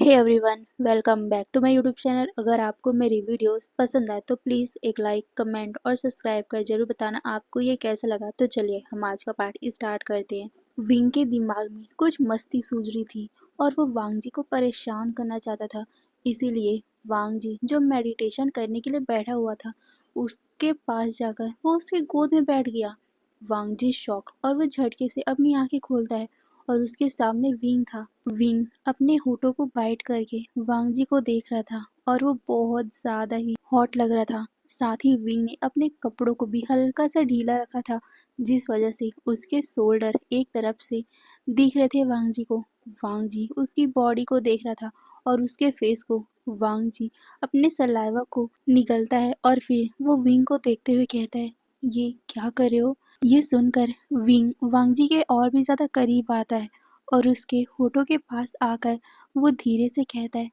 Hey everyone, welcome back to my YouTube channel. अगर आपको मेरी वीडियोस पसंद आए तो प्लीज़ एक लाइक, कमेंट और सब्सक्राइब कर जरूर बताना आपको ये कैसा लगा। तो चलिए हम आज का पार्ट स्टार्ट करते हैं। विंग के दिमाग में कुछ मस्ती सूझ रही थी और वो वांग जी को परेशान करना चाहता था। इसीलिए वांग जी जो मेडिटेशन करने के लिए बैठा हुआ था उसके पास जाकर वो उसके गोद में बैठ गया। वांग जी शॉक और वो झटके से अपनी आंखें खोलता है और उसके सामने विंग था। विंग अपने होठों को बाइट करके वांग जी को देख रहा था और वो बहुत ज्यादा ही हॉट लग रहा था। साथ ही विंग ने अपने कपड़ों को भी हल्का सा ढीला रखा था, जिस वजह से उसके शोल्डर एक तरफ से दिख रहे थे वांग जी को। वांग जी उसकी बॉडी को देख रहा था और उसके फेस को। वांग जी अपने सलाइवा को निगलता है और फिर वो विंग को देखते हुए कहता है, ये क्या कर रहे हो? ये सुनकर विंग वांग जी के और भी ज्यादा करीब आता है और उसके होठों के पास आकर वो धीरे से कहता है,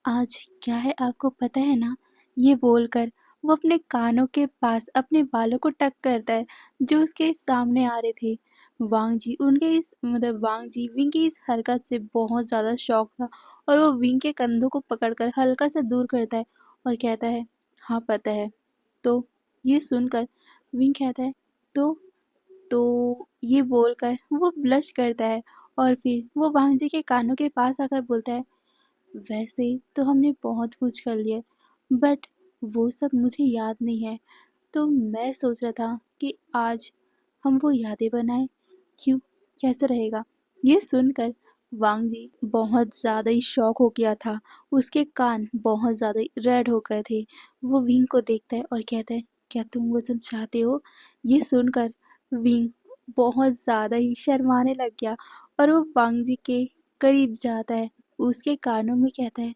आज क्या है आपको पता है ना? ये बोलकर वो अपने कानों के पास अपने बालों को टक करता है जो उसके सामने आ रहे थे। वांग जी विंग की इस हरकत से बहुत ज्यादा शॉक था और वो विंग के कंधों को पकड़कर हल्का सा दूर करता है और कहता है, हाँ पता है। तो ये सुनकर विंग कहता है, तो ये बोलकर वो ब्लश करता है और फिर वो वांग जी के कानों के पास आकर बोलता है, वैसे तो हमने बहुत कुछ कर लिया बट वो सब मुझे याद नहीं है। तो मैं सोच रहा था कि आज हम वो यादें बनाएं। क्यों, कैसा रहेगा? ये सुनकर वांग जी बहुत ज़्यादा ही शॉक हो गया था। उसके कान बहुत ज़्यादा रेड हो गए थे। वो विंग को देखता है और कहता है, क्या तुम वो सब चाहते हो? ये सुनकर विंग बहुत ज़्यादा ही शर्माने लग गया और वो वांग जी के करीब जाता है, उसके कानों में कहता है,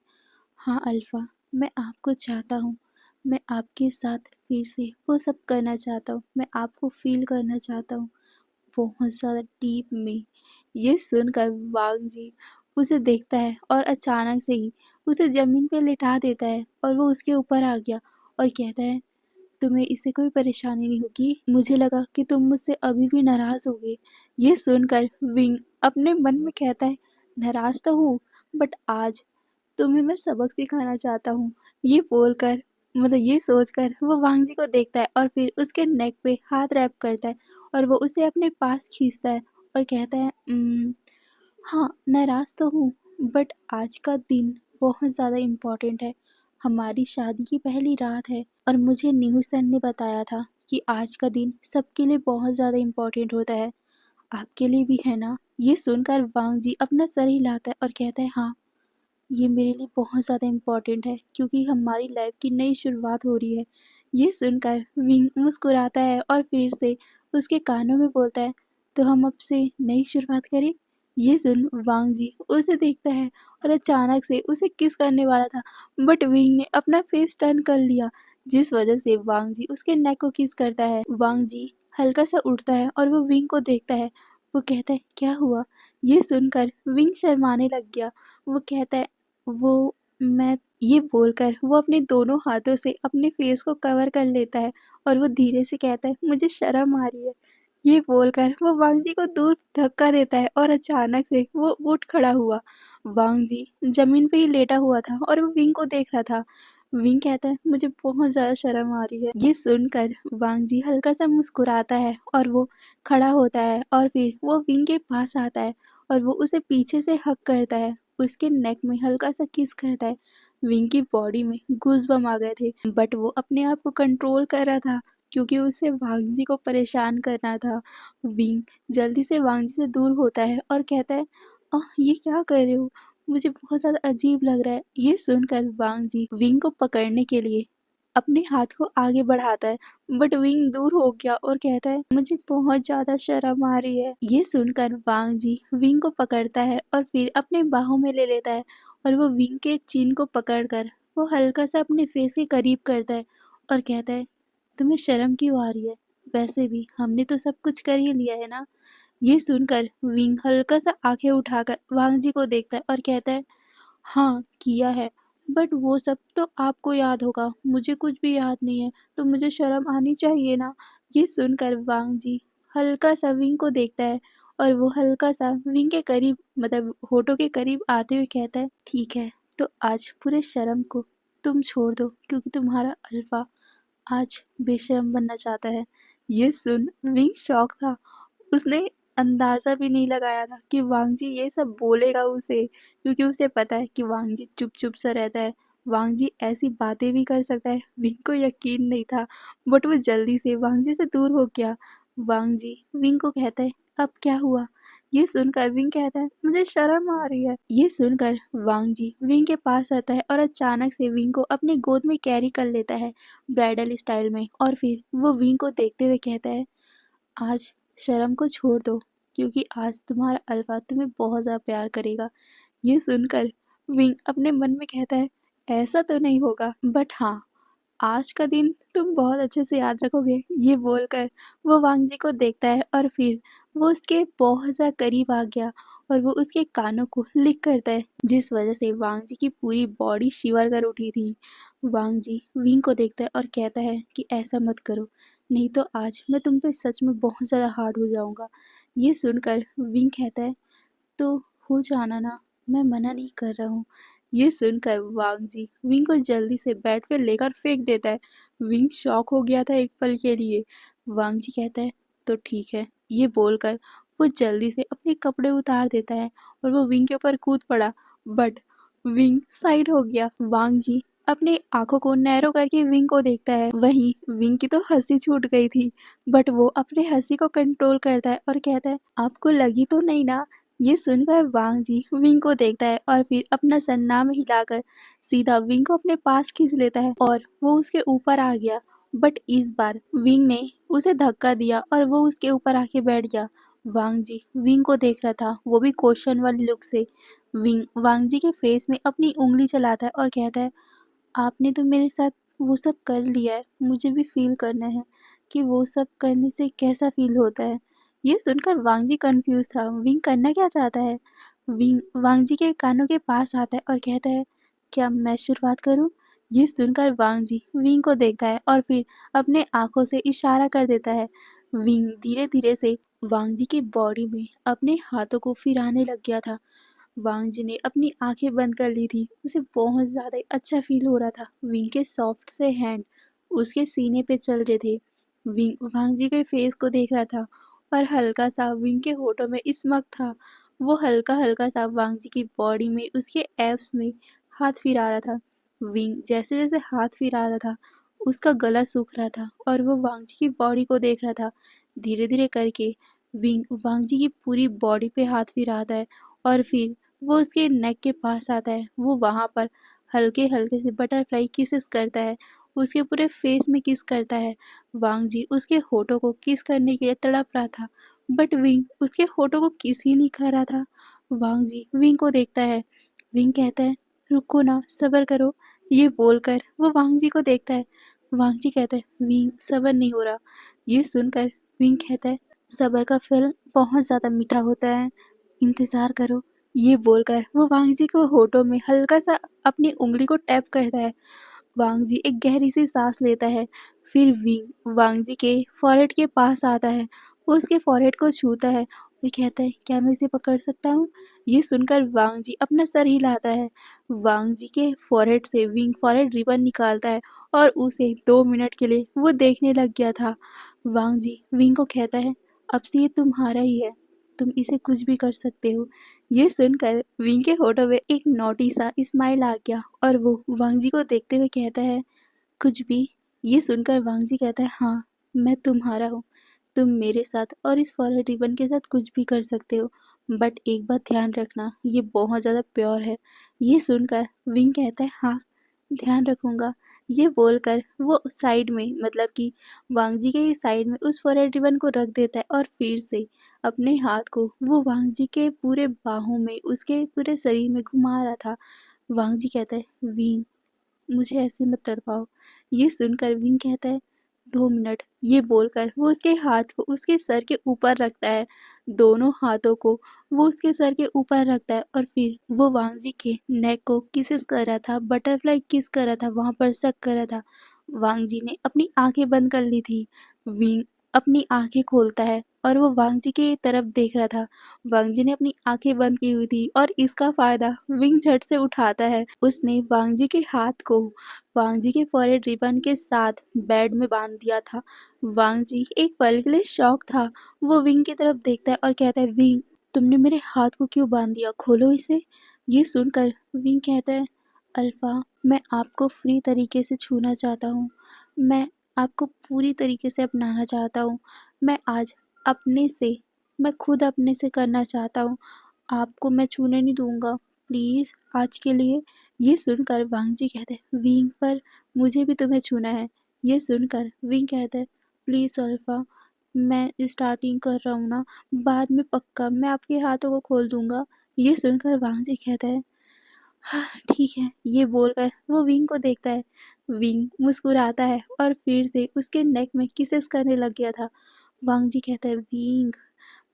हाँ अल्फा, मैं आपको चाहता हूँ। मैं आपके साथ फिर से वो सब करना चाहता हूँ। मैं आपको फील करना चाहता हूँ बहुत ज़्यादा डीप में। ये सुनकर वांग जी उसे देखता है और अचानक से ही उसे ज़मीन पे लिटा देता है और वो उसके ऊपर आ गया और कहता है, तुम्हें इससे कोई परेशानी नहीं होगी? मुझे लगा कि तुम मुझसे अभी भी नाराज़ होगे। ये सुनकर विंग अपने मन में कहता है, नाराज़ तो हूँ बट आज तुम्हें मैं सबक सिखाना चाहता हूँ। ये बोलकर ये सोचकर वो वांग जी को देखता है और फिर उसके नेक पे हाथ रैप करता है और वो उसे अपने पास खींचता है और कहता है, हाँ नाराज़ तो हूँ बट आज का दिन बहुत ज़्यादा इम्पोर्टेंट है। हमारी शादी की पहली रात है और मुझे न्यूज़ सर ने बताया था कि आज का दिन सबके लिए बहुत ज़्यादा इम्पोर्टेंट होता है। आपके लिए भी है ना? ये सुनकर वांग जी अपना सर हिलाता है और कहता है, हाँ ये मेरे लिए बहुत ज़्यादा इम्पोर्टेंट है क्योंकि हमारी लाइफ की नई शुरुआत हो रही है। ये सुनकर विंग मुस्कुराता है और फिर से उसके कानों में बोलता है, तो हम अब से नई शुरुआत करें? ये सुन वांग जी उसे देखता है और अचानक से उसे किस करने वाला था बट विंग ने अपना फेस टर्न कर लिया, जिस वजह से वांग जी उसके नेक को किस करता है। वांग जी हल्का सा उठता है और वो विंग को देखता है। वो कहता है, क्या हुआ? ये सुनकर विंग शर्माने लग गया। वो कहता है, वो मैं ये बोलकर वो अपने दोनों हाथों से अपने फेस को कवर कर लेता है और वो धीरे से कहता है, मुझे शर्म आ रही है। ये बोलकर वो वांग जी को दूर धक्का देता है और अचानक से वो उठ खड़ा हुआ। वांग जी जमीन पे ही लेटा हुआ था और वो विंग को देख रहा था। विंग कहता है, मुझे बहुत ज्यादा शर्म आ रही है। ये सुनकर वांग जी हल्का सा मुस्कुराता है और वो खड़ा होता है और फिर वो विंग के पास आता है और वो उसे पीछे से हक करता है, उसके नेक में हल्का सा किस करता है। विंग की बॉडी में गूज़बम्प आ गए थे बट वो अपने आप को कंट्रोल कर रहा था क्योंकि उसे वांग जी को परेशान करना था। विंग जल्दी से वांग जी से दूर होता है और कहता है, ये क्या कर रहे हो? मुझे बहुत ज़्यादा अजीब लग रहा है। ये सुनकर वांग जी विंग को पकड़ने के लिए अपने हाथ को आगे बढ़ाता है बट विंग दूर हो गया और कहता है, मुझे बहुत ज्यादा शर्म आ रही है। ये सुनकर वांग जी विंग को पकड़ता है और फिर अपने बाहों में ले लेता है और वो विंग के चिन को पकड़कर वो हल्का सा अपने फेस के करीब करता है और कहता है, तुम्हें शर्म क्यों आ रही है? वैसे भी हमने तो सब कुछ कर ही लिया है ना? ये सुनकर विंग हल्का सा आंखें उठाकर वांग जी को देखता है और कहता है, हाँ किया है बट वो सब तो आपको याद होगा, मुझे कुछ भी याद नहीं है, तो मुझे शर्म आनी चाहिए ना? ये सुनकर वांग जी हल्का सा विंग को देखता है और वो हल्का सा विंग के करीब होठों के करीब आते हुए कहता है, ठीक है तो आज पूरे शर्म को तुम छोड़ दो, क्योंकि तुम्हारा अल्फा आज बेशर्म बनना चाहता है। ये सुन विंग शॉक था। उसने अंदाज़ा भी नहीं लगाया था कि वांग जी ये सब बोलेगा उसे, क्योंकि उसे पता है कि वांग जी चुप-चुप सा रहता है। वांग जी ऐसी बातें भी कर सकता है। विंग को यकीन नहीं था, बट वो जल्दी से वांग जी से दूर हो गया। वांग जी विंग को कहता है, अब क्या हुआ? ये सुनकर विंग कहता है, मुझे शर्म आ रही है। ये सुनकर वांग जी विंग के पास आता है और अचानक से विंग को अपनी गोद में कैरी कर लेता है, ब्राइडल स्टाइल में। और फिर वो विंग को देखते हुए कहता है, आज शर्म को छोड़ दो, क्योंकि आज तुम्हारा अल्फा तुम्हें बहुत ज़्यादा प्यार करेगा। ये सुनकर विंग अपने मन में कहता है, ऐसा तो नहीं होगा, बट हाँ, आज का दिन तुम बहुत अच्छे से याद रखोगे। ये बोलकर वो वांग जी को देखता है और फिर वो उसके बहुत ज़्यादा करीब आ गया और वो उसके कानों को लिक करता है, जिस वजह से वांग जी की पूरी बॉडी शिवर कर उठी थी। वांग जी विंग को देखता है और कहता है कि ऐसा मत करो, नहीं तो आज मैं तुम पे सच में बहुत ज़्यादा हार्ड हो जाऊंगा। ये सुनकर विंग कहता है, तो हो जाना ना, मैं मना नहीं कर रहा हूँ। ये सुनकर वांग जी विंग को जल्दी से बेड पे लेकर फेंक देता है। विंग शॉक हो गया था एक पल के लिए। वांग जी कहता है, तो ठीक है। ये बोलकर वो जल्दी से अपने कपड़े उतार देता है और वो विंग के ऊपर कूद पड़ा, बट विंग साइड हो गया। वांग जी अपने आंखों को नैरो करके विंग को देखता है। वहीं विंग की तो हंसी छूट गई थी, बट वो अपने हंसी को कंट्रोल करता है और कहता है, आपको लगी तो नहीं ना? ये सुनकर वांग जी विंग को देखता है और फिर अपना सन्नाम में हिलाकर सीधा विंग को अपने पास खींच लेता है और वो उसके ऊपर आ गया। बट इस बार विंग ने उसे धक्का दिया और वो उसके ऊपर आके बैठ गया। वांग जी विंग को देख रहा था, वो भी क्वेश्चन वाली लुक से। विंग वांग जी के फेस में अपनी उंगली चलाता है और कहता है, आपने तो मेरे साथ वो सब कर लिया है, मुझे भी फ़ील करना है कि वो सब करने से कैसा फ़ील होता है। ये सुनकर वांग जी कन्फ्यूज़ था, विंग करना क्या चाहता है? विंग वांग जी के कानों के पास आता है और कहता है, क्या मैं शुरुआत करूँ? ये सुनकर वांग जी विंग को देखता है और फिर अपने आँखों से इशारा कर देता है। विंग धीरे-धीरे से वांग जी की बॉडी में अपने हाथों को फिराने लग गया था। वांग जी ने अपनी आंखें बंद कर ली थी। उसे बहुत ज़्यादा अच्छा फील हो रहा था। विंग के सॉफ्ट से हैंड उसके सीने पे चल रहे थे। विंग वांग जी के फेस को देख रहा था और हल्का सा विंग के होठों में स्मक था। वो हल्का हल्का सा वांग जी की बॉडी में उसके एब्स में हाथ फिरा रहा था। विंग जैसे जैसे हाथ फिरा रहा था उसका गला सूख रहा था और वो वांग जी की बॉडी को देख रहा था। धीरे धीरे करके विंग वांग जी की पूरी बॉडी पे हाथ फिराता है और फिर वो उसके नेक के पास आता है। वो वहाँ पर हल्के-हल्के से बटरफ्लाई किसेस करता है। उसके पूरे फेस में किस करता है। वांग जी उसके होठों को किस करने के लिए तड़प रहा था, बट विंग उसके होठों को किस ही नहीं कर रहा था। वांग जी विंग को देखता है। विंग कहता है, रुको ना, सब्र करो। ये बोलकर वो वांग जी को देखता है। वांग जी कहता है, विंग सब्र नहीं हो रहा। ये सुनकर विंग कहता है, सब्र का फल बहुत ज़्यादा मीठा होता है, इंतज़ार करो। ये बोलकर वो वांग जी को होठों में हल्का सा अपनी उंगली को टैप करता है। वांग जी एक गहरी सी सांस लेता है। फिर विंग वांग जी के फॉरहेड के पास आता है। वो उसके फॉरहेड को छूता है और कहता है, क्या मैं इसे पकड़ सकता हूँ? ये सुनकर वांग जी अपना सर हिलाता है। वांग जी के फॉरहेड से विंग फॉरहेड रिबन निकालता है और उसे 2 मिनट के लिए वो देखने लग गया था। वांग जी विंग को कहता है, अब से ये तुम्हारा ही है, तुम इसे कुछ भी कर सकते हो। ये सुनकर विंग के होठों में एक नोटी सा स्माइल आ गया और वो वांग जी को देखते हुए कहता है, कुछ भी? ये सुनकर वांग जी कहता है, हाँ, मैं तुम्हारा हूँ। तुम मेरे साथ और इस फॉरेस्ट रिबन के साथ कुछ भी कर सकते हो, बट एक बात ध्यान रखना, ये बहुत ज़्यादा प्योर है। ये सुनकर विंग कहता है, हाँ, ध्यान रखूंगा। ये बोलकर वो साइड में, मतलब कि वांग जी के ही साइड में उस फॉरेस्ट रिबन को रख देता है और फिर से अपने हाथ को वो वांग जी के पूरे बाहों में, उसके पूरे शरीर में घुमा रहा था। वांग जी कहता है, विंग, मुझे ऐसे मत तड़पाओ। ये सुनकर विंग कहता है, 2 मिनट। ये बोलकर वो उसके हाथ को उसके सर के ऊपर रखता है। दोनों हाथों को वो उसके सर के ऊपर रखता है और फिर वो वांग जी के नेक को किसेस कर रहा था, बटरफ्लाई किस कर रहा था, वहां पर सक कर रहा था। वांग जी ने अपनी आंखें बंद कर ली थी। विंग अपनी आंखें खोलता है और वो वांग जी की तरफ देख रहा था। वांग जी ने अपनी आंखें बंद की हुई थी और इसका फायदा विंग झट से उठाता है। उसने वांग जी के हाथ को वांग जी के फॉरहेड रिबन के साथ बेड में बांध दिया था। वांग जी एक पल के लिए शॉक था। वो विंग की तरफ देखता है और कहता है, विंग, तुमने मेरे हाथ को क्यों बांध दिया? खोलो इसे। ये सुनकर विंग कहता है, अल्फा, मैं आपको फ्री तरीके से छूना चाहता हूँ। मैं आपको पूरी तरीके से अपनाना चाहता हूँ। मैं आज अपने से मैं खुद अपने से करना चाहता हूँ। आपको मैं छूने नहीं दूँगा। प्लीज़ आज के लिए। ये सुनकर वांग जी कहते हैं, विंग, पर मुझे भी तुम्हें छूना है। ये सुनकर विंग कहता है, प्लीज़ अल्फा, मैं स्टार्टिंग कर रहा हूँ ना, बाद में पक्का मैं आपके हाथों को खोल दूँगा। ये सुनकर वांग जी कहता है, हाँ, ठीक है। ये बोलकर वो विंग को देखता है। विंग मुस्कुराता है और फिर से उसके नेक में किसेस करने लग गया था। वांग जी कहता है, विंग,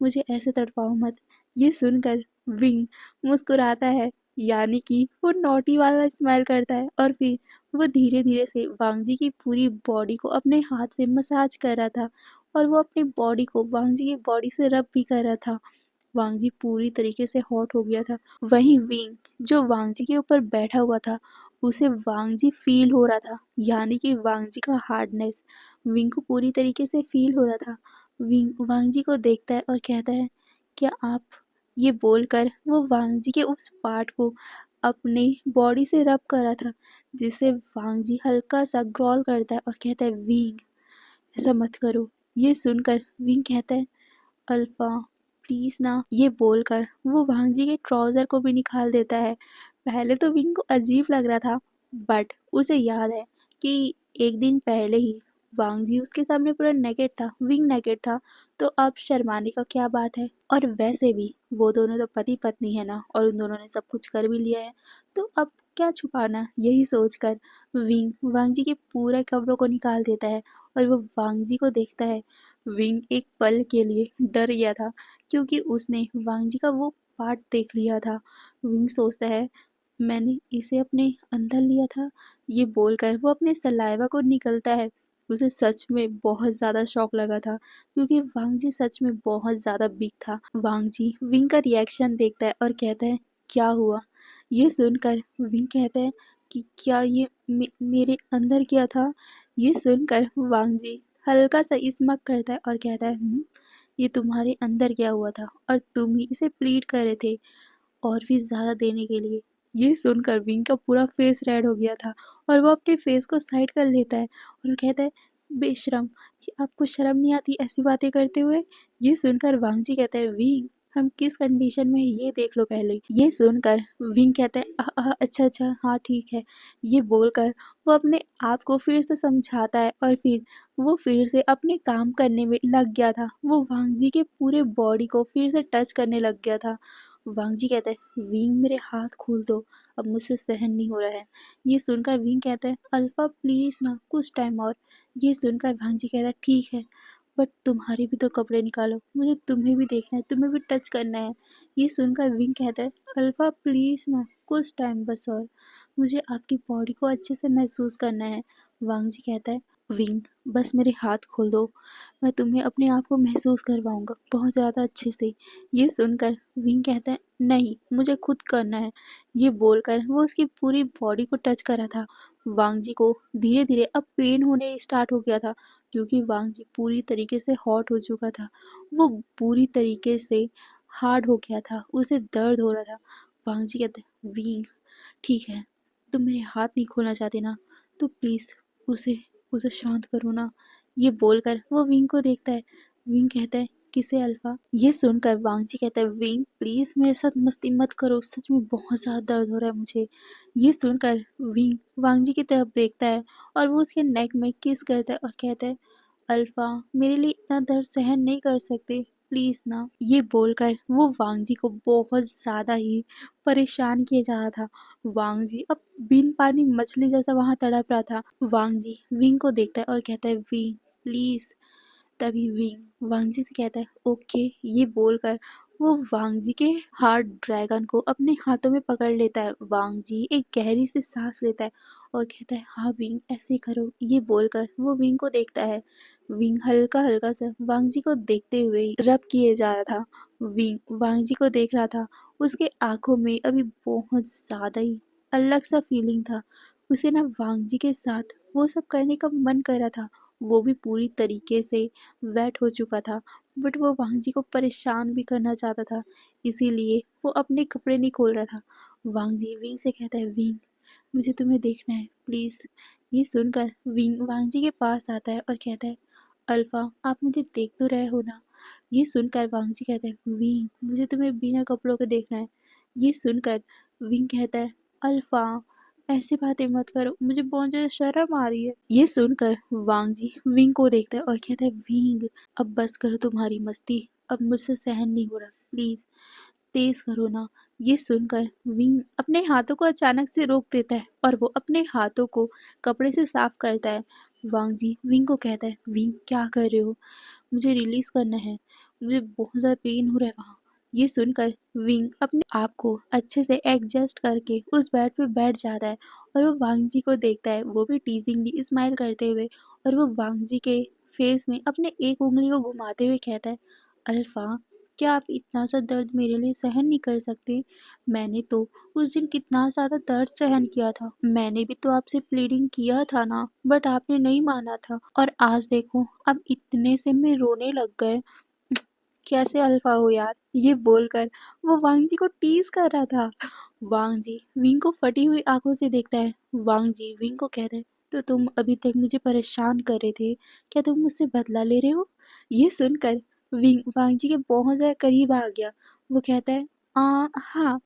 मुझे ऐसे तड़पाओ मत। ये सुनकर विंग मुस्कुराता है, यानी कि वो नॉटी वाला स्माइल करता है और फिर वो धीरे धीरे से वांग जी की पूरी बॉडी को अपने हाथ से मसाज कर रहा था और वो अपनी बॉडी को वांग जी की बॉडी से रब भी कर रहा था। वांग जी पूरी तरीके से हॉट हो गया था। वहीं विंग, जो वांग जी के ऊपर बैठा हुआ था, उसे वांग जी फील हो रहा था, यानी कि वांग जी का हार्डनेस विंग को पूरी तरीके से फील हो रहा था। विंग वांग जी को देखता है और कहता है, क्या आप? ये बोलकर वो वांग जी के उस पार्ट को अपने बॉडी से रब कर रहा था, जिसे वांग जी हल्का सा ग्रॉल करता है और कहता है, विंग, ऐसा मत करो। ये सुनकर विंग कहता है, अल्फा, प्लीज ना। ये बोलकर वो वांग जी के ट्राउजर को भी निकाल देता है। पहले तो विंग को अजीब लग रहा था, बट उसे याद है कि एक दिन पहले ही वांग जी उसके सामने पूरा नेकेड था, विंग नेकेड था, तो अब शर्माने का क्या बात है। और वैसे भी वो दोनों तो पति पत्नी है ना, और उन दोनों ने सब कुछ कर भी लिया है, तो अब क्या छुपाना। यही सोचकर विंग वांग जी के पूरे कपड़ों को निकाल देता है और वो वांग जी को देखता है। विंग एक पल के लिए डर गया था, क्योंकि उसने वांग जी का वो पार्ट देख लिया था। विंग सोचता है, मैंने इसे अपने अंदर लिया था। ये बोलकर वो अपने सलाइवा को निकलता है। उसे सच में बहुत ज़्यादा शौक लगा था, क्योंकि वांग जी सच में बहुत ज़्यादा बिग था। वांग जी विंग का रिएक्शन देखता है और कहता है, क्या हुआ? ये सुनकर विंग कहता है कि क्या ये मेरे अंदर क्या था? ये सुनकर वांग जी हल्का सा स्मक करता है और कहता है, ये तुम्हारे अंदर क्या हुआ था और तुम ही इसे प्लीड कर रहे थे और भी ज़्यादा देने के लिए। ये सुनकर विंग का पूरा फेस रेड हो गया था और वो अपने फेस को साइड कर लेता है और वो कहता है, बेशरम, ये आपको शर्म नहीं आती ऐसी बातें करते हुए? ये सुनकर वांग जी कहता है, विंग, हम किस कंडीशन में है ये देख लो पहले। ये सुनकर विंग कहता है, अच्छा अच्छा, हाँ ठीक है। ये बोलकर वो अपने आप को फिर से समझाता है और फिर वो फिर से अपने काम करने में लग गया था। वो वांग जी के पूरे बॉडी को फिर से टच करने लग गया था। वांग जी कहता है, विंग, मेरे हाथ खोल दो, अब मुझसे सहन नहीं हो रहा है। ये सुनकर विंग कहता है, अल्फा प्लीज ना, कुछ टाइम और। ये सुनकर वांग जी कहता है, ठीक है, बट तुम्हारे भी तो कपड़े निकालो, मुझे तुम्हें भी देखना है, तुम्हें भी टच करना है। ये सुनकर विंग कहता है, अल्फा प्लीज ना, कुछ टाइम बस और, मुझे आपकी बॉडी को अच्छे से महसूस करना है। वांग जी कहता है, विंग, बस मेरे हाथ खोल दो, मैं तुम्हें अपने आप को महसूस करवाऊंगा बहुत ज़्यादा अच्छे से। ये सुनकर विंग कहता है, नहीं, मुझे खुद करना है। ये बोलकर वो उसकी पूरी बॉडी को टच कर रहा था। वांग जी को धीरे धीरे अब पेन होने स्टार्ट हो गया था, क्योंकि वांग जी पूरी तरीके से हॉट हो चुका था। वो पूरी तरीके से हार्ड हो गया था, उसे दर्द हो रहा था। वांग जी कहते, विंग, ठीक है, तुम मेरे हाथ नहीं खोलना चाहते ना, तो प्लीज़ उसे उसे शांत करो ना। ये बोलकर वो विंग को देखता है। विंग कहता है, किसे अल्फा? ये सुनकर वांग जी कहता है, विंग प्लीज मेरे साथ मस्ती मत करो, सच में बहुत ज़्यादा दर्द हो रहा है मुझे। ये सुनकर विंग वांग जी की तरफ देखता है और वो उसके नेक में किस करता है और कहता है, अल्फा, मेरे लिए इतना दर्द सहन नहीं कर सकते, प्लीज ना। ये बोलकर वो वांग जी को बहुत ज़्यादा ही परेशान किया जा रहा था। वांग जी अब बिन पानी मछली जैसा वहां तड़प रहा था। वांग जी विंग को देखता है और कहता है, विंग प्लीज। तभी विंग वांग जी से कहता है, ओके। ये बोलकर वो वांग जी के हार्ट ड्रैगन को अपने हाथों में पकड़ लेता है। वांग जी एक गहरी सी सांस लेता है और कहता है हाँ विंग ऐसे करो। ये बोलकर वो विंग को देखता है। विंग हल्का हल्का सा वांग जी को देखते हुए ही रब किए जा रहा था। विंग वांग जी को देख रहा था। उसके आंखों में अभी बहुत ज्यादा ही अलग सा फीलिंग था। उसे ना वांग जी के साथ वो सब करने का मन कर रहा था। वो भी पूरी तरीके से वेट हो चुका था, बट वो वांग जी को परेशान भी करना चाहता था, इसीलिए वो अपने कपड़े नहीं खोल रहा था। वांग जी विंग से कहता है विंग मुझे तुम्हें देखना है प्लीज। ये सुनकर विंग वांग जी के पास आता है और कहता है अल्फा आप मुझे देख तो रहे हो ना। ये सुनकर वांग जी कहता है विंग मुझे तुम्हें बिना कपड़ों के देखना है। ये सुनकर विंग कहता है अल्फा ऐसी बातें मत करो, मुझे बहुत ज्यादा शर्म आ रही है। ये सुनकर वांग जी विंग को देखता है और कहता है विंग अब बस करो तुम्हारी मस्ती, अब मुझसे सहन नहीं हो रहा, प्लीज तेज करो ना। ये सुनकर विंग अपने हाथों को अचानक से रोक देता है और वो अपने हाथों को कपड़े से साफ करता है। वांग जी विंग को कहता है विंग क्या कर रहे हो, मुझे रिलीज करना है, मुझे बहुत ज़्यादा पेन हो रहा है वहाँ। ये सुनकर विंग अपने आप को अच्छे से एडजस्ट करके उस बेड पे बैठ जाता है और वो वांग जी को देखता है, वो भी टीजिंगली स्माइल करते हुए, और वो वांग जी के फेस में अपने एक उंगली को घुमाते हुए कहता है अल्फा क्या आप इतना सा दर्द मेरे लिए सहन नहीं कर सकते? मैंने तो उस दिन कितना ज़्यादा दर्द सहन किया था, मैंने भी तो आपसे प्लीडिंग किया था ना, बट आपने नहीं माना था, और आज देखो अब इतने से में रोने लग गए। कैसे अल्फा हो यार। ये बोलकर वो वांग जी को टीज कर रहा था। वांग जी विंग को फटी हुई आंखों से देखता है। वांग जी विंग को कहता है तो तुम अभी तक मुझे परेशान कर रहे थे, क्या तुम मुझसे बदला ले रहे हो? ये सुनकर विंग वांग जी के बहुत ज्यादा करीब आ गया। वो कहता है हाँ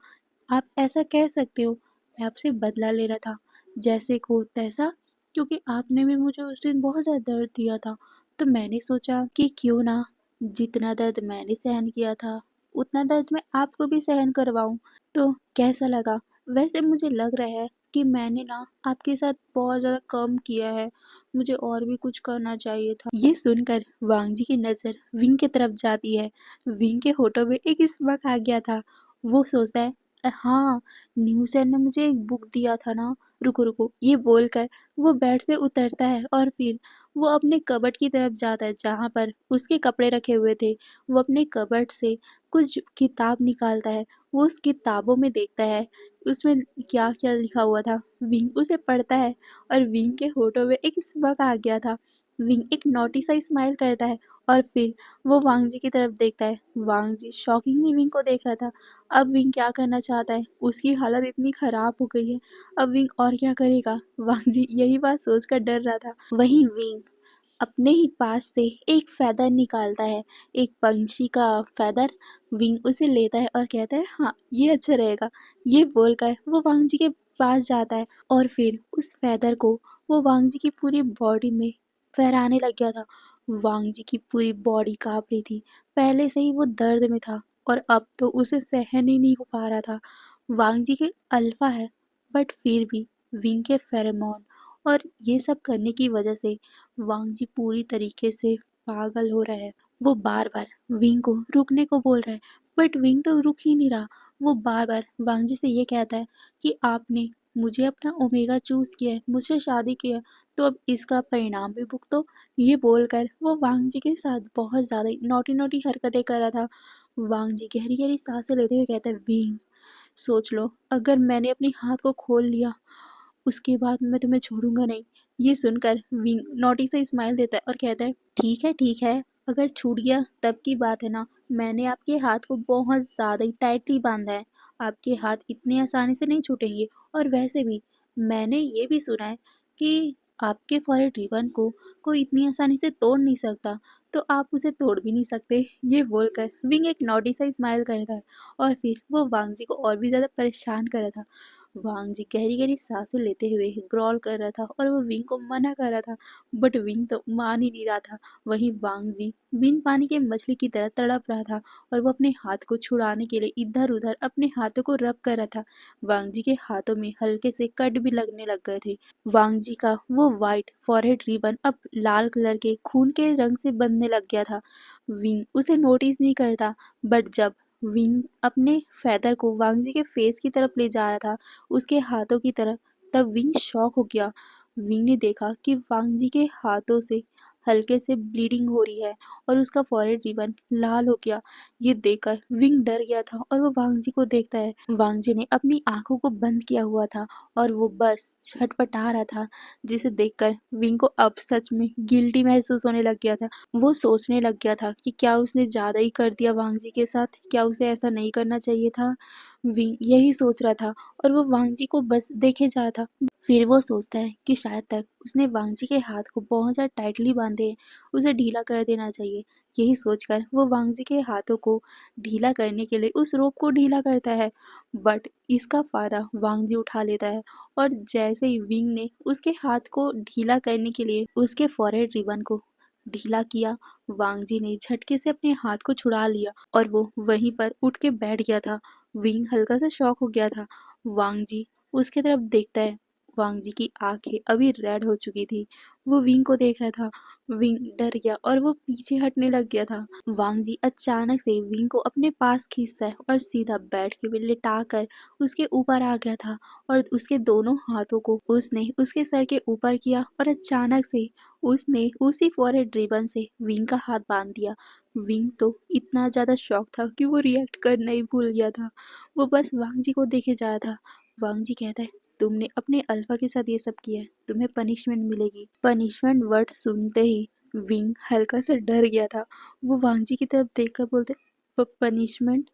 आप ऐसा कह सकते हो, मैं आपसे बदला ले रहा था, जैसे को तैसा, क्योंकि आपने भी मुझे उस दिन बहुत ज़्यादा दर्द दिया था, तो मैंने सोचा कि क्यों ना जितना दर्द मैंने सहन किया था उतना दर्द मैं आपको भी सहन करवाऊं। तो कैसा लगा? वैसे मुझे लग रहा है कि मैंने ना आपके साथ बहुत ज़्यादा कम किया है, मुझे और भी कुछ करना चाहिए था। ये सुनकर वांग जी की नज़र विंग की तरफ जाती है। विंग के होठों में एक स्मक आ गया था। वो सोचता है हाँ न्यू सर ने मुझे एक बुक दिया था ना, रुको रुको। ये बोलकर वो बेड से उतरता है और फिर वो अपने कबर्ड की तरफ जाता है जहाँ पर उसके कपड़े रखे हुए थे। वो अपने कबर्ड से कुछ किताब निकालता है। वो उस किताबों में देखता है उसमें क्या क्या लिखा हुआ था। विंग उसे पढ़ता है और विंग के होठों में एक स्मक आ गया था। विंग एक नोटी सा स्माइल करता है और फिर वो वांग जी की तरफ देखता है। वांग जी शॉकिंगली विंग को देख रहा था। अब विंग क्या करना चाहता है, उसकी हालत इतनी खराब हो गई है, अब विंग और क्या करेगा? वांग जी यही बात सोचकर डर रहा था। वहीं विंग अपने ही पास से एक फेदर निकालता है, एक पंछी का फेदर। विंग उसे लेता है और कहता है हाँ ये अच्छा रहेगा। ये बोलकर वो वांग जी के पास जाता है और फिर उस फेदर को वो वांग जी की पूरी बॉडी में फहराने लग गया था। वांग जी की पूरी बॉडी कांप रही थी। पहले से ही वो दर्द में था और अब तो उसे सहन ही नहीं हो पा रहा था। वांग जी के अल्फा है, बट फिर भी विंग के फेरोमोन और ये सब करने की वजह से वांग जी पूरी तरीके से पागल हो रहा है। वो बार बार विंग को रुकने को बोल रहा है, बट विंग तो रुक ही नहीं रहा। वो बार बार वांग जी से ये कहता है कि आपने मुझे अपना ओमेगा चूज किया है, मुझसे शादी की है, तो अब इसका परिणाम भी भुगतो। ये बोलकर वो वांग जी के साथ बहुत ज़्यादा नोटी नोटी हरकतें कर रहा था। वांग जी गहरी गहरी सांसें लेते हुए कहता है विंग सोच लो, अगर मैंने अपने हाथ को खोल लिया उसके बाद मैं तुम्हें छोड़ूंगा नहीं। ये सुनकर विंग नोटी से स्माइल देता है और कहता है ठीक है, अगर छूट गया तब की बात है ना, मैंने आपके हाथ को बहुत ज़्यादा ही टाइटली बांधा है, आपके हाथ इतने आसानी से नहीं छूटेंगे। और वैसे भी मैंने ये भी सुना है कि आपके फॉरेन रिबन को कोई इतनी आसानी से तोड़ नहीं सकता, तो आप उसे तोड़ भी नहीं सकते। ये बोलकर विंग एक नोटी सा स्माइल करता है और फिर वो वांग जी को और भी ज़्यादा परेशान कर रहा था। वांग जी गहरी गहरी सांसें लेते हुए ग्रॉल कर रहा था और वो विंग को मना कर रहा था, बट विंग तो मान ही नहीं रहा था। वहीं वांग जी बिन पानी के मछली की तरह तड़प रहा था और वो अपने हाथ को छुड़ाने के लिए इधर उधर अपने हाथों को रब कर रहा था। वांग जी के हाथों में हल्के से कट भी लगने लग गए थे। वांग जी का वो वाइट फॉरहेड रिबन अब लाल कलर के खून के रंग से बनने लग गया था। विंग उसे नोटिस नहीं करता, बट जब विंग अपने फेदर को वांग जी के फेस की तरफ ले जा रहा था, उसके हाथों की तरफ, तब विंग शॉक हो गया। विंग ने देखा कि वांग जी के हाथों से हल्के से ब्लीडिंग हो रही है और उसका फॉरहेड रिबन लाल हो गया। ये देखकर विंग डर गया था और वो वांग जी को देखता है। वांग जी ने अपनी आंखों को बंद किया हुआ था और वो बस छटपटा रहा था, जिसे देखकर विंग को अब सच में गिल्टी महसूस होने लग गया था। वो सोचने लग गया था कि क्या उसने ज़्यादा ही कर दिया वांग जी के साथ, क्या उसे ऐसा नहीं करना चाहिए था। विंग यही सोच रहा था और वो वांग जी को बस देखे जा रहा था। फिर वो सोचता है कि शायद तक उसने वांग जी के हाथ को बहुत ज़्यादा टाइटली बांधे हैं, उसे ढीला कर देना चाहिए। यही सोचकर वो वांग जी के हाथों को ढीला करने के लिए उस रोप को ढीला करता है, बट इसका फायदा वांग जी उठा लेता है और जैसे ही विंग ने उसके हाथ को ढीला करने के लिए उसके फॉरहेड रिबन को ढीला किया, वांग जी ने झटके से अपने हाथ को छुड़ा लिया और वो वहीं पर उठ के बैठ गया था। विंग हल्का सा शॉक हो गया था। वांग जी उसके तरफ देखता है। वांग जी की आंखें अभी रेड हो चुकी थी। वो विंग को देख रहा था। विंग डर गया और वो पीछे हटने लग गया था। वांग जी अचानक से विंग को अपने पास खींचता है और सीधा बेड के लिटा कर उसके ऊपर आ गया था और उसके दोनों हाथों को उसने उसके सर के ऊपर किया और अचानक से उसने उसी फॉरहेड रिबन से विंग का हाथ बांध दिया। विंग तो इतना ज्यादा शॉक था कि वो रिएक्ट करना ही भूल गया था। वो बस वांग जी को देखे जा रहा था। वांग जी कहता है, तुमने अपने अल्फा के साथ ये सब किया है, तुम्हें पनिशमेंट मिलेगी। पनिशमेंट वर्ड सुनते ही विंग हल्का सा डर गया था। वो वांग जी की तरफ देखकर बोलते, पनिशमेंट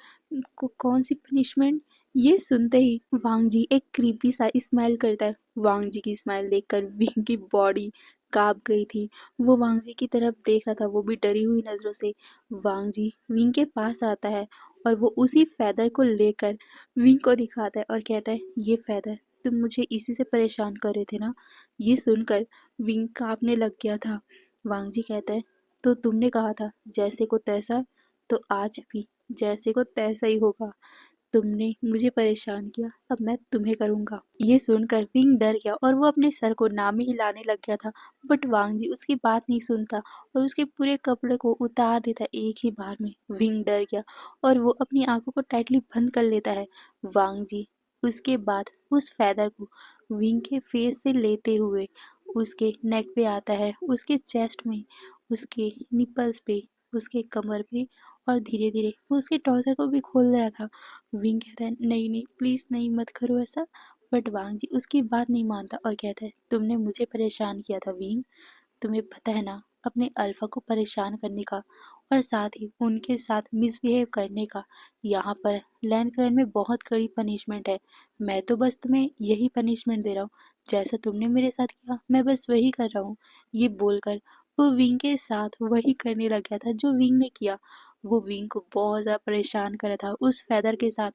को कौन सी पनिशमेंट? ये सुनते ही वांग जी एक क्रीपी सा स्माइल करता है। वांग जी की स्माइल देखकर विंग की बॉडी कांप गई थी। वो वांग जी की तरफ देख रहा था, वो भी डरी हुई नजरों से। वांग जी विंग के पास आता है और वो उसी फेदर को लेकर विंग को दिखाता है और कहता है, ये फेदर तुम मुझे इसी से परेशान कर रहे थे ना? ये सुनकर विंग कांपने लग गया था। वांग जी कहता है, तो तुमने कहा था जैसे को तैसा, तो आज भी जैसे को तैसा ही होगा। तुमने मुझे परेशान किया, अब मैं तुम्हें करूंगा। ये सुनकर विंग डर गया और वो अपने सर को नामे हिलाने लग गया था, बट वांग जी उसकी बात नहीं सुनता और उसके पूरे कपड़े को उतार देता एक ही बार में। विंग डर गया और वो अपनी आंखों को टाइटली बंद कर लेता है। वांग जी उसके बाद उस फैदर को विंग के फेस से लेते हुए उसके नेक पे आता है, उसके चेस्ट में, उसके निपल्स पे, उसके कमर पे और धीरे धीरे वो उसके टॉर्सर को भी खोल रहा था। विंग कहता है, नहीं नहीं प्लीज़ नहीं, मत करो ऐसा। बट वांग जी उसकी बात नहीं मानता और कहता है, तुमने मुझे परेशान किया था विंग, तुम्हें पता है ना अपने अल्फा को परेशान करने का और साथ ही उनके साथ मिसबिहेव करने का यहाँ पर लैंड क्लैन में बहुत कड़ी पनिशमेंट है। मैं तो बस तुम्हें यही पनिशमेंट दे रहा हूँ, जैसा तुमने मेरे साथ किया मैं बस वही कर रहा हूँ। ये बोलकर वो विंग के साथ वही करने लग गया था जो विंग ने किया। वो विंग को बहुत ज़्यादा परेशान कर रहा था उस फैदर के साथ।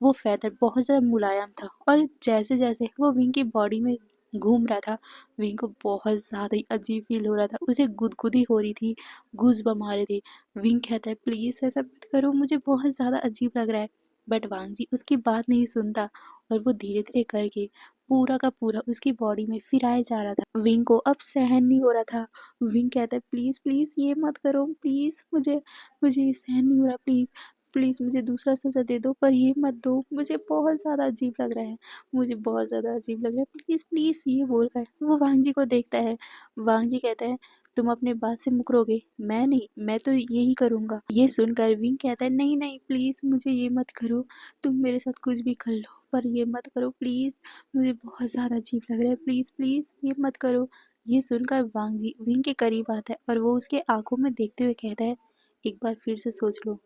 वो फैदर बहुत ज़्यादा मुलायम था और जैसे जैसे वो विंग की बॉडी में घूम रहा था, विंग को बहुत ज़्यादा ही अजीब फील हो रहा था। उसे गुदगुदी हो रही थी, गूज़बम्प आ रहे थे। विंग कहता है, प्लीज़ ऐसा मत करो, मुझे बहुत ज़्यादा अजीब लग रहा है। बट वांग जी उसकी बात नहीं सुनता और वो धीरे धीरे करके पूरा का पूरा उसकी बॉडी में फिराया जा रहा था। विंग को अब सहन नहीं हो रहा था। विंग कहता है, प्लीज़ प्लीज़ ये मत करो, प्लीज़ मुझे मुझे ये सहन नहीं हो रहा, प्लीज़ प्लीज़ मुझे दूसरा सज़ा दे दो, पर ये मत दो, मुझे बहुत ज़्यादा अजीब लग रहा है, मुझे बहुत ज़्यादा अजीब लग रहा है, प्लीज़ प्लीज़ ये बोलकर वो वांग जी को देखता है। वांग जी कहता है, तुम अपने बात से मुकरोगे? मैं नहीं, मैं तो यही करूँगा। ये सुनकर विंग कहता है, नहीं नहीं प्लीज़ मुझे ये मत करो, तुम मेरे साथ कुछ भी कर लो पर ये मत करो प्लीज़, मुझे बहुत ज़्यादा अजीब लग रहा है, प्लीज़ प्लीज़ ये मत करो। ये सुनकर वांग जी विंग के करीब आता है और वो उसके आंखों में देखते हुए कहता है, एक बार फिर से सोच लो,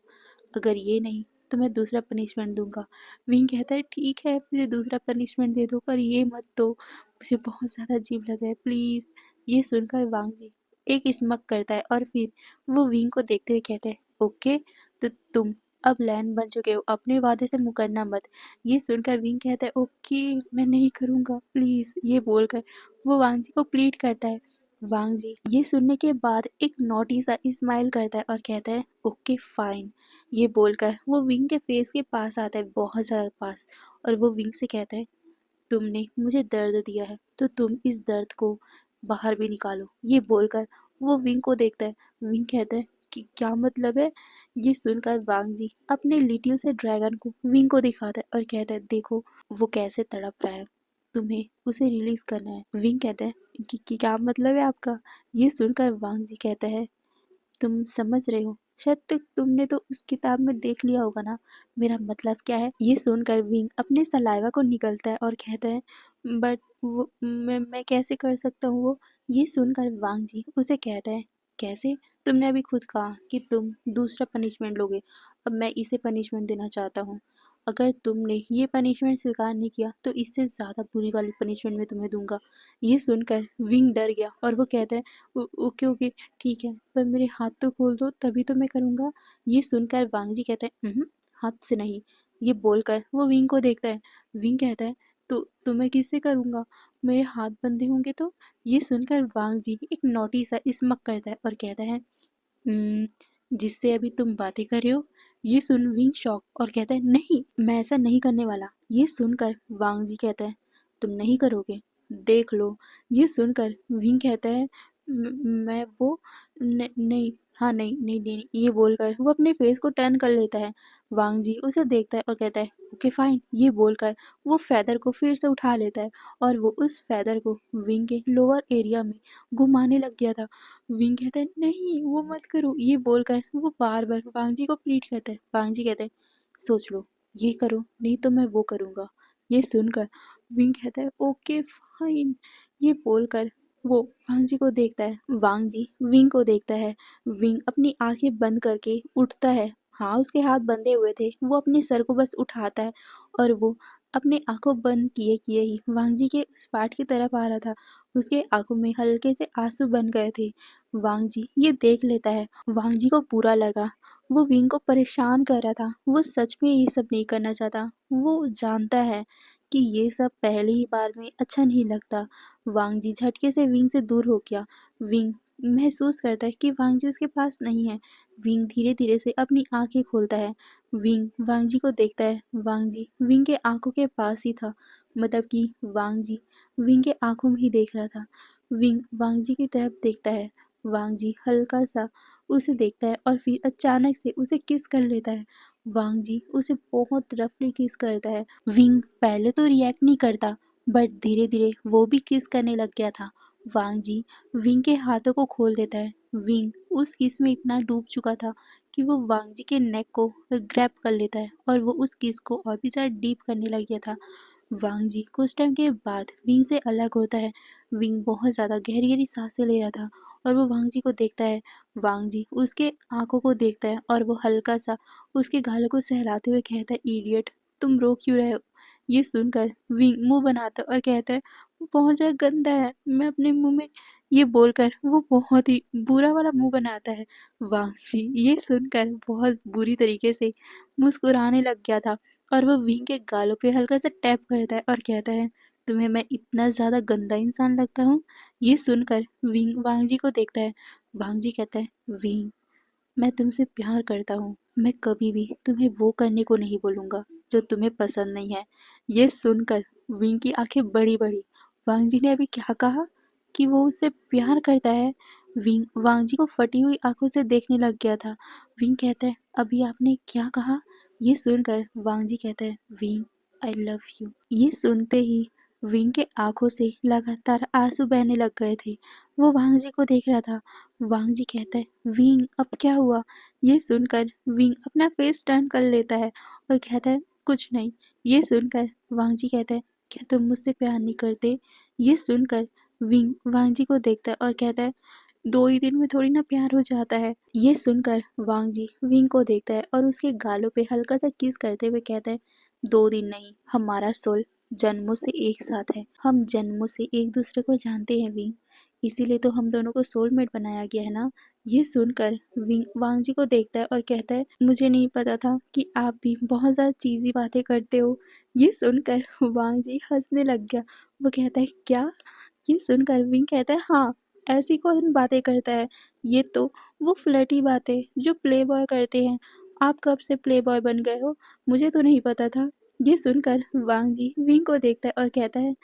अगर ये नहीं तो मैं दूसरा पनिशमेंट दूंगा। विंग कहता है, ठीक है मुझे दूसरा पनिशमेंट दे दो पर ये मत दो, मुझे बहुत ज़्यादा अजीब लग रहा है, प्लीज़। ये सुनकर वांग जी एक स्मक करता है और फिर वो विंग को देखते हुए कहता है, ओके तो तुम अब लैंड बन चुके हो, अपने वादे से मुकरना मत। ये सुनकर विंग कहता है, ओके मैं नहीं करूँगा प्लीज़। ये बोलकर वो वांग जी को प्लीड करता है। वांग जी ये सुनने के बाद एक नोटी सा स्माइल करता है और कहता है, ओके फाइन। ये बोलकर वो विंग के फेस के पास आता है, बहुत ज़्यादा पास, और वो विंग से कहता है, तुमने मुझे दर्द दिया है तो तुम इस दर्द को बाहर भी निकालो। ये बोलकर वो विंग को देखता है। विंग कहता है कि क्या मतलब है? ये सुनकर वांग जी अपने लिटिल से ड्रैगन को विंग को दिखाता है और कहता है, देखो वो कैसे तड़प रहा है। तुम्हें उसे रिलीज करना है। विंग कहता है कि क्या मतलब है आपका? ये सुनकर वांग जी कहता है तुम समझ रहे हो, शायद तुमने तो उस किताब में देख लिया होगा ना मेरा मतलब क्या है। ये सुनकर विंग अपने सलाइवा को निगलता है और कहता है बट वो मैं कैसे कर सकता हूँ वो। ये सुनकर वांग जी उसे कहता है कैसे? तुमने अभी खुद कहा कि तुम दूसरा पनिशमेंट लोगे, अब मैं इसे पनिशमेंट देना चाहता हूँ। अगर तुमने ये पनिशमेंट स्वीकार नहीं किया तो इससे ज़्यादा बुरी वाली पनिशमेंट मैं तुम्हें दूंगा। ये सुनकर विंग डर गया और वो कहता है ओके ओके ठीक है, पर मेरे हाथ तो खोल दो तभी तो मैं करूँगा। ये सुनकर वांग जी कहते हैं हाथ से नहीं। ये बोलकर वो विंग को देखता है। विंग कहता है तो मैं किससे करूँगा? मेरे हाथ बंधे होंगे तो? ये सुनकर वांग जी एक नोटी सा स्मक करता है और कहता है "हम्म, जिससे अभी तुम बातें कर रहे हो?" ये सुन विंग शॉक और कहता है नहीं, मैं ऐसा नहीं करने वाला। ये सुनकर वांग जी कहता है तुम नहीं करोगे, देख लो। ये सुनकर विंग कहता है मैं वो नहीं, हाँ नहीं नहीं नहीं, ये बोलकर वो अपने फेस को टर्न कर लेता है। वांग जी उसे देखता है और कहता है ओके फाइन। ये बोलकर वो फेदर को फिर से उठा लेता है और वो उस फेदर को विंग के लोअर एरिया में घुमाने लग गया था। विंग कहता है नहीं वो मत करो। ये बोलकर वो बार बार वांग जी को प्लीड करता है। वांग जी कहते हैं सोच लो, ये करो नहीं तो मैं वो करूँगा। ये सुनकर विंग कहता है ओके फाइन। ये बोलकर वो वांग जी को देखता है। वांग जी विंग को देखता है। विंग अपनी आंखें बंद करके उठता है। हाँ उसके हाथ बंधे हुए थे, वो अपने सर को बस उठाता है और वो अपने आंखों बंद किए किए ही वांग जी के उस पार्ट की तरफ आ रहा था। उसके आंखों में हल्के से आंसू बन गए थे। वांग जी ये देख लेता है। वांग जी को बुरा लगा, वो विंग को परेशान कर रहा था। वो सच में ये सब नहीं करना चाहता। वो जानता है कि ये सब पहली ही बार में अच्छा नहीं लगता। वांग जी झटके से विंग से दूर हो गया। विंग महसूस करता है कि वांग जी उसके पास नहीं है। विंग धीरे धीरे से अपनी आंखें खोलता है। विंग वांग जी को देखता है। वांग जी विंग के आंखों के पास ही था, मतलब कि वांग जी विंग के आंखों में ही देख रहा था। विंग वांग जी की तरफ देखता है। वांग जी हल्का सा उसे देखता है और फिर अचानक से उसे किस कर लेता है। वांग जी उसे बहुत रफली किस करता है। विंग पहले तो रिएक्ट नहीं करता, बट धीरे धीरे वो भी किस करने लग गया था। वांग जी विंग के हाथों को खोल देता है। विंग उस किस में इतना डूब चुका था कि वो वांग जी के नेक को ग्रैब कर लेता है और वो उस किस को और भी ज़्यादा डीप करने लग गया था। वांग जी कुछ टाइम के बाद विंग से अलग होता है। विंग बहुत ज़्यादा गहरी गहरी सांसें ले रहा था और वो वांग जी को देखता है। वांग जी उसके आंखों को देखता है और वो हल्का सा उसके गालों को सहलाते हुए कहता है इडियट, तुम रो क्यों रहे हो? ये सुनकर विंग मुंह बनाता है और कहता है वो बहुत ज़्यादा गंदा है, मैं अपने मुंह में। ये बोलकर वो बहुत ही बुरा वाला मुंह बनाता है। वांग जी ये सुनकर बहुत बुरी तरीके से मुस्कुराने लग गया था और वो विंग के गालों पे हल्का सा टैप करता है और कहता है तुम्हें मैं इतना ज़्यादा गंदा इंसान लगता हूँ? ये सुनकर विंग वांग जी को देखता है। वांग जी कहता है विंग, मैं तुमसे प्यार करता हूँ, मैं कभी भी तुम्हें वो करने को नहीं बोलूँगा जो तुम्हें पसंद नहीं है। ये सुनकर विंग की आंखें बड़ी बड़ी। वांग जी ने अभी क्या कहा कि वो उससे प्यार करता है? विंग वांग जी को फटी हुई आंखों से देखने लग गया था। विंग कहता है अभी आपने क्या कहा? ये सुनकर वांग जी कहता है विंग, आई लव यू। ये सुनते ही विंग के आंखों से लगातार आंसू बहने लग गए थे। वो वांग जी को देख रहा था। वांग जी कहता है विंग अब क्या हुआ? ये सुनकर विंग अपना फेस टर्न कर लेता है और कहता है कुछ नहीं। ये सुनकर वांग जी कहता है क्या तुम मुझसे प्यार नहीं करते? ये सुनकर विंग वांग जी को देखता है और कहता है 2 ही दिन में थोड़ी ना प्यार हो जाता है। ये सुनकर वांग जी विंग को देखता है और उसके गालों पे हल्का सा किस करते हुए कहता है 2 दिन नहीं, हमारा सोल जन्मों से एक साथ है। हम जन्मों से एक दूसरे को जानते हैं विंग, इसीलिए तो हम दोनों को सोलमेट बनाया गया है ना। ये सुनकर विंग वांग जी को देखता है और कहता है मुझे नहीं पता था कि आप भी बहुत ज़्यादा चीज़ी बातें करते हो। ये सुनकर वांग जी हंसने लग गया। वो कहता है क्या? ये सुनकर विंग कहता है हाँ, ऐसी कौन बातें करता है? ये तो वो फ्लर्टी बातें जो प्ले बॉय करते हैं। आप कब से प्ले बॉय बन गए हो? मुझे तो नहीं पता था। ये सुनकर वांग जी विंग को देखता है और कहता है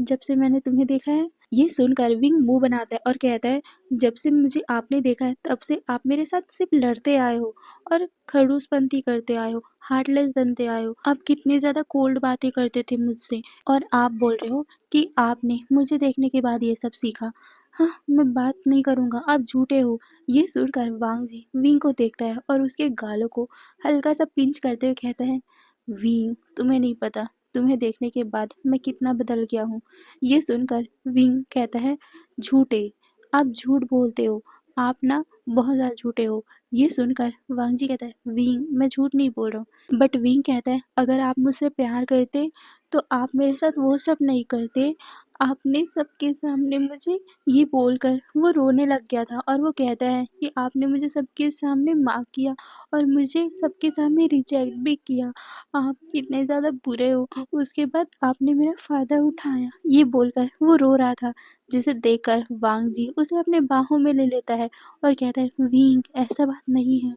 जब से मैंने तुम्हें देखा है। ये सुनकर विंग मुंह बनाता है और कहता है, जब से मुझे आपने देखा है तब से आप मेरे साथ सिर्फ लड़ते आए हो और खड़ूसपंती करते आए हो, हार्टलेस बनते आए हो। आप कितनी ज्यादा कोल्ड बातें करते थे मुझसे और आप बोल रहे हो कि आपने मुझे देखने के बाद ये सब सीखा। हाँ, मैं बात नहीं करूंगा, आप झूठे हो। ये सुनकर वांग जी विंग को देखता है और उसके गालों को हल्का सा पिंच करते हुए कहता है, विंग तुम्हें नहीं पता तुम्हें देखने के बाद मैं कितना बदल गया हूँ। ये सुनकर विंग कहता है, झूठे, आप झूठ बोलते हो, आप ना बहुत ज़्यादा झूठे हो। ये सुनकर वांग जी कहता है, विंग मैं झूठ नहीं बोल रहा हूँ। बट विंग कहता है, अगर आप मुझसे प्यार करते तो आप मेरे साथ वो सब नहीं करते। आपने सबके सामने मुझे ये बोलकर वो रोने लग गया था और वो कहता है कि आपने मुझे सबके सामने माफ़ किया और मुझे सबके सामने रिजेक्ट भी किया। आप कितने ज़्यादा बुरे हो। उसके बाद आपने मेरा फ़ायदा उठाया। ये बोलकर वो रो रहा था, जिसे देखकर वांग जी उसे अपने बाहों में ले लेता है और कहता है, विंग ऐसा बात नहीं है।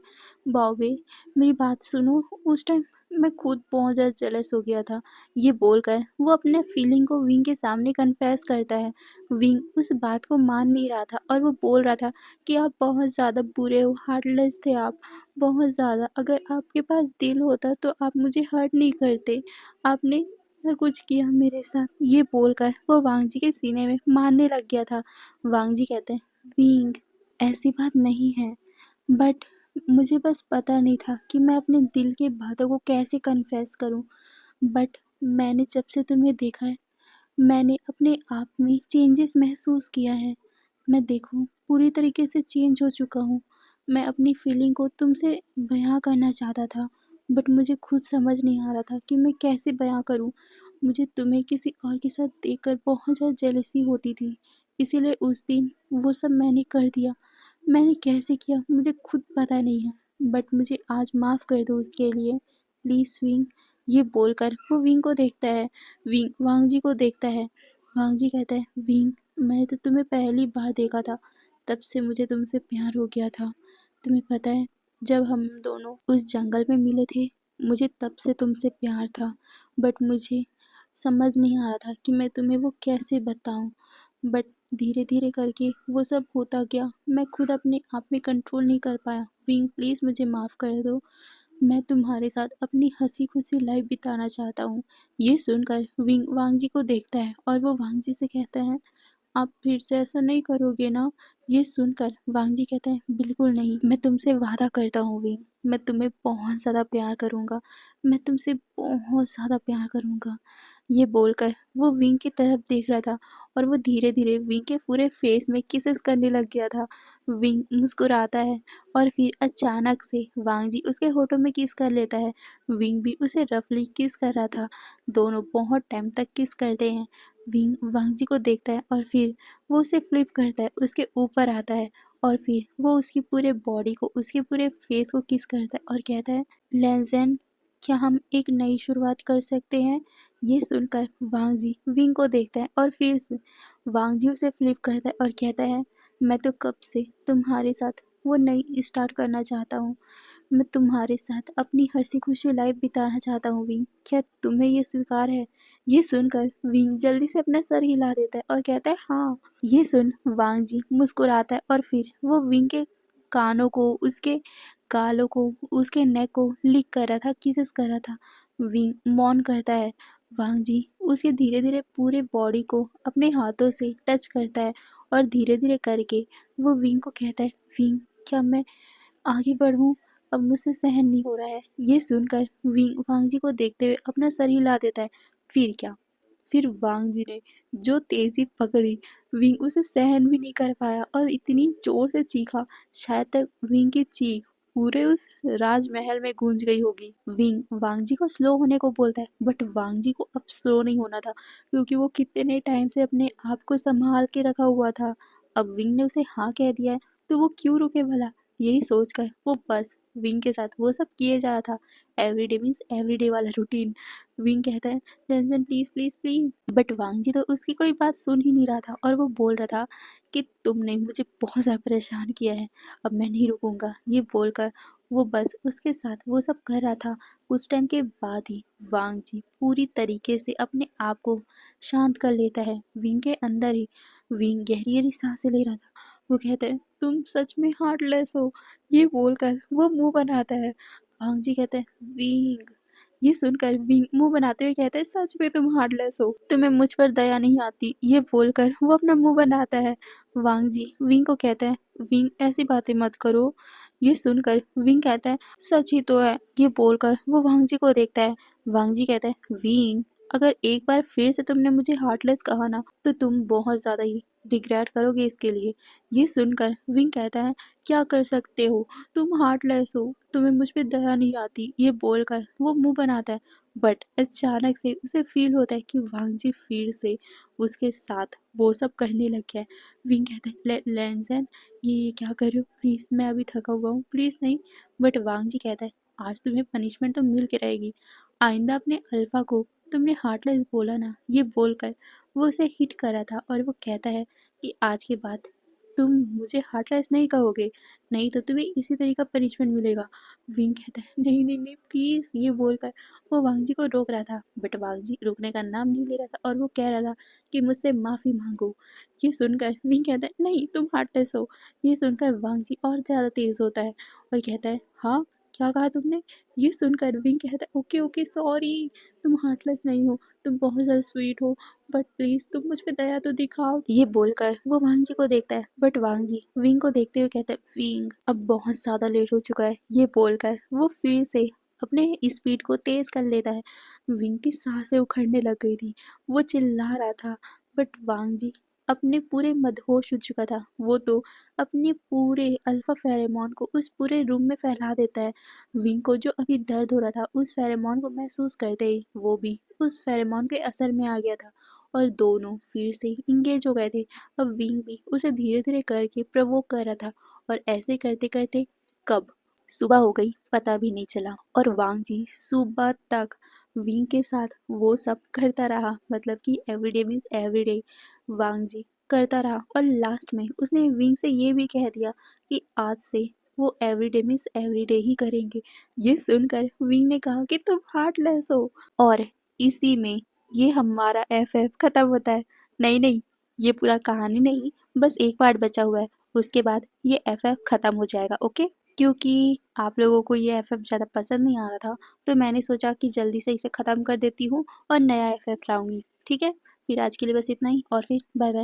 बाओबे मेरी बात सुनो। उस टाइम मैं खुद बहुत ज़्यादा जेलस हो गया था। ये बोलकर वो अपने फीलिंग को विंग के सामने कन्फेस करता है। विंग उस बात को मान नहीं रहा था और वो बोल रहा था कि आप बहुत ज़्यादा बुरे हो, हार्टलेस थे आप, बहुत ज़्यादा। अगर आपके पास दिल होता तो आप मुझे हर्ट नहीं करते। आपने इतना कुछ किया मेरे साथ। ये बोलकर वो वांग जी के सीने में मारने लग गया था। वांग जी कहते हैं, विंग ऐसी बात नहीं है, बट मुझे बस पता नहीं था कि मैं अपने दिल की बातों को कैसे कन्फेस करूं। बट मैंने जब से तुम्हें देखा है, मैंने अपने आप में चेंजेस महसूस किया है। मैं देखो पूरी तरीके से चेंज हो चुका हूँ। मैं अपनी फीलिंग को तुमसे बयां करना चाहता था, बट मुझे खुद समझ नहीं आ रहा था कि मैं कैसे बयां करूँ। मुझे तुम्हें किसी और के साथ देखकर बहुत ज़्यादा जेलसी होती थी, इसीलिए उस दिन वो सब मैंने कर दिया। मैंने कैसे किया मुझे खुद पता नहीं है, बट मुझे आज माफ़ कर दो उसके लिए, प्लीज़ विंग। ये बोलकर वो विंग को देखता है। विंग वांग जी को देखता है। वांग जी कहता है, विंग मैंने तो तुम्हें पहली बार देखा था, तब से मुझे तुमसे प्यार हो गया था। तुम्हें पता है, जब हम दोनों उस जंगल में मिले थे, मुझे तब से तुमसे प्यार था, बट मुझे समझ नहीं आ रहा था कि मैं तुम्हें वो कैसे बताऊं। बट धीरे धीरे करके वो सब होता गया। मैं खुद अपने आप में कंट्रोल नहीं कर पाया। विंग प्लीज़ मुझे माफ़ कर दो। मैं तुम्हारे साथ अपनी हंसी खुशी लाइफ बिताना चाहता हूँ। ये सुनकर विंग वांग जी को देखता है और वो वांग जी से कहता है, आप फिर से ऐसा नहीं करोगे ना? ये सुनकर वांग जी कहते हैं, बिल्कुल नहीं, मैं तुमसे वादा करता हूँ विंग, मैं तुम्हें बहुत ज़्यादा प्यार करूँगा, मैं तुमसे बहुत ज़्यादा प्यार करूँगा। ये बोलकर वो विंग की तरफ देख रहा था और वो धीरे धीरे विंग के पूरे फेस में किसेस करने लग गया था। विंग मुस्कुराता है और फिर अचानक से वांग जी उसके होठों में किस कर लेता है। विंग भी उसे रफली किस कर रहा था। दोनों बहुत टाइम तक किस करते हैं। विंग वांग जी को देखता है और फिर वो उसे फ्लिप करता है, उसके ऊपर आता है और फिर वो उसकी पूरे बॉडी को, उसके पूरे फेस को किस करता है और कहता है, लेजेंड क्या हम एक नई शुरुआत कर सकते हैं? ये सुनकर वांग जी विंग को देखता है और फिर से वांग जी उसे फ्लिप करता है और कहता है, मैं तो कब से तुम्हारे साथ वो नई स्टार्ट करना चाहता हूँ। मैं तुम्हारे साथ अपनी हंसी खुशी लाइफ बिताना चाहता हूँ विंग, क्या तुम्हें ये स्वीकार है? ये सुनकर विंग जल्दी से अपना सर हिला देता है और कहता है, हाँ। ये सुन वांग जी मुस्कुराता है और फिर वो विंग के कानों को, उसके गालों को, उसके नेक को लिक कर रहा था, किसेस कर रहा था। विंग मौन करता है। वांग जी उसके धीरे धीरे पूरे बॉडी को अपने हाथों से टच करता है और धीरे धीरे करके वो विंग को कहता है, विंग क्या मैं आगे बढ़ूं? अब मुझसे सहन नहीं हो रहा है। ये सुनकर विंग वांग जी को देखते हुए अपना सर हिला देता है। फिर क्या, फिर वांग जी ने जो तेजी पकड़ी, विंग उसे सहन भी नहीं कर पाया और इतनी जोर से चीखा, शायद तक विंग की चीख पूरे उस राजमहल में गूंज गई होगी। विंग वांग जी को स्लो होने को बोलता है, बट वांग जी को अब स्लो नहीं होना था, क्योंकि वो कितने टाइम से अपने आप को संभाल के रखा हुआ था। अब विंग ने उसे हाँ कह दिया है तो वो क्यों रुके भला। यही सोचकर वो बस विंग के साथ वो सब किए जा रहा था। एवरीडे मीन्स एवरीडे वाला रूटीन। विंग कहता है, tension please please please, but Wang ji तो उसकी कोई बात सुन ही नहीं रहा था और वो बोल रहा था कि तुमने मुझे बहुत ज़्यादा परेशान किया है, अब मैं नहीं रुकूंगा। ये बोलकर वो बस उसके साथ वो सब कर रहा था। कुछ टाइम के बाद ही वांग जी पूरी तरीके से अपने आप को शांत कर लेता है। विंग के अंदर ही विंग गहरी गहरी सांसें ले रहा था। वो कहता है तुम सच में हार्टलेस हो, ये बोलकर वो मुंह बनाता है। वांग जी कहते हैं विंग। ये सुनकर विंग मुंह बनाते हुए कहता है सच में तुम हार्टलेस हो, तुम्हें मुझ पर दया नहीं आती, ये बोलकर वो अपना मुंह बनाता है। वांग जी विंग को कहता है विंग ऐसी बातें मत करो। ये सुनकर विंग कहता है सच ही तो है। ये बोलकर वो वांग जी को देखता है। वांग जी कहता है विंग अगर एक बार फिर से तुमने मुझे हार्टलेस कहा ना तो तुम बहुत ज़्यादा ही रिग्रेट करोगे इसके लिए। ये सुनकर विंग कहता है क्या कर सकते हो, तुम हार्टलेस हो, तुम्हें मुझ पे दया नहीं आती, ये बोलकर वो मुंह बनाता है। बट अचानक से उसे फील होता है कि वांग जी फिर से उसके साथ वो सब करने लग गया है। विंग कहता है लेंसन ये क्या कर रहे हो, प्लीज़ मैं अभी थका हुआ हूँ, प्लीज़ नहीं। बट वांग जी कहता है आज तुम्हें पनिशमेंट तो मिल के रहेगी। आइंदा अपने अल्फा को तुमने हार्टलेस बोला ना, ये बोलकर वो उसे हिट करा था और वो कहता है कि आज के बाद तुम मुझे हार्टलेस नहीं कहोगे, नहीं तो तुम्हें इसी तरह का पनिशमेंट मिलेगा। विंग कहता है नहीं नहीं नहीं प्लीज़, ये बोलकर वो वांग जी को रोक रहा था। बट वांग जी रुकने का नाम नहीं ले रहा था और वो कह रहा था कि मुझसे माफ़ी मांगो। ये सुनकर विंग कहता है नहीं तुम हार्टलेस हो। ये सुनकर वांग जी और ज़्यादा तेज़ होता है और कहता है हाँ क्या कहा तुमने। ये सुनकर विंग कहता है ओके ओके सॉरी, तुम हार्टलेस नहीं हो, तुम बहुत ज़्यादा स्वीट हो, बट प्लीज़ तुम मुझ पे दया तो दिखाओ। ये बोलकर वो वांग जी को देखता है। बट वांग जी विंग को देखते हुए कहता है विंग अब बहुत ज़्यादा लेट हो चुका है। ये बोलकर वो फिर से अपने स्पीड को तेज़ कर लेता है। विंग की सांसें उखड़ने लग गई थी, वो चिल्ला रहा था। बट वांग जी अपने पूरे मदहोश हो चुका था। वो तो अपने पूरे अल्फा फेरेमोन को उस पूरे रूम में फैला देता है। विंग को जो अभी दर्द हो रहा था उस फेरेमोन को महसूस करते ही वो भी उस फेरेमोन के असर में आ गया था और दोनों फिर से इंगेज हो गए थे। अब विंग भी उसे धीरे धीरे करके प्रवोक कर रहा था और ऐसे करते करते कब सुबह हो गई पता भी नहीं चला और वांग जी सुबह तक विंग के साथ वो सब करता रहा। मतलब कि एवरीडे मीन्स एवरीडे वांग जी करता रहा और लास्ट में उसने विंग से ये भी कह दिया कि आज से वो एवरीडे मीन्स एवरीडे ही करेंगे। ये सुनकर विंग ने कहा कि तुम हार्टलेस हो और इसी में ये हमारा एफ खत्म होता है। नहीं नहीं, ये पूरा कहानी नहीं, बस एक पार्ट बचा हुआ है, उसके बाद ये एफ खत्म हो जाएगा। ओके, क्योंकि आप लोगों को ये एफ ज़्यादा पसंद नहीं आ रहा था तो मैंने सोचा कि जल्दी से इसे ख़त्म कर देती हूँ और नया एफ लाऊंगी। ठीक है, फिर आज के लिए बस इतना ही और फिर बाय बाय।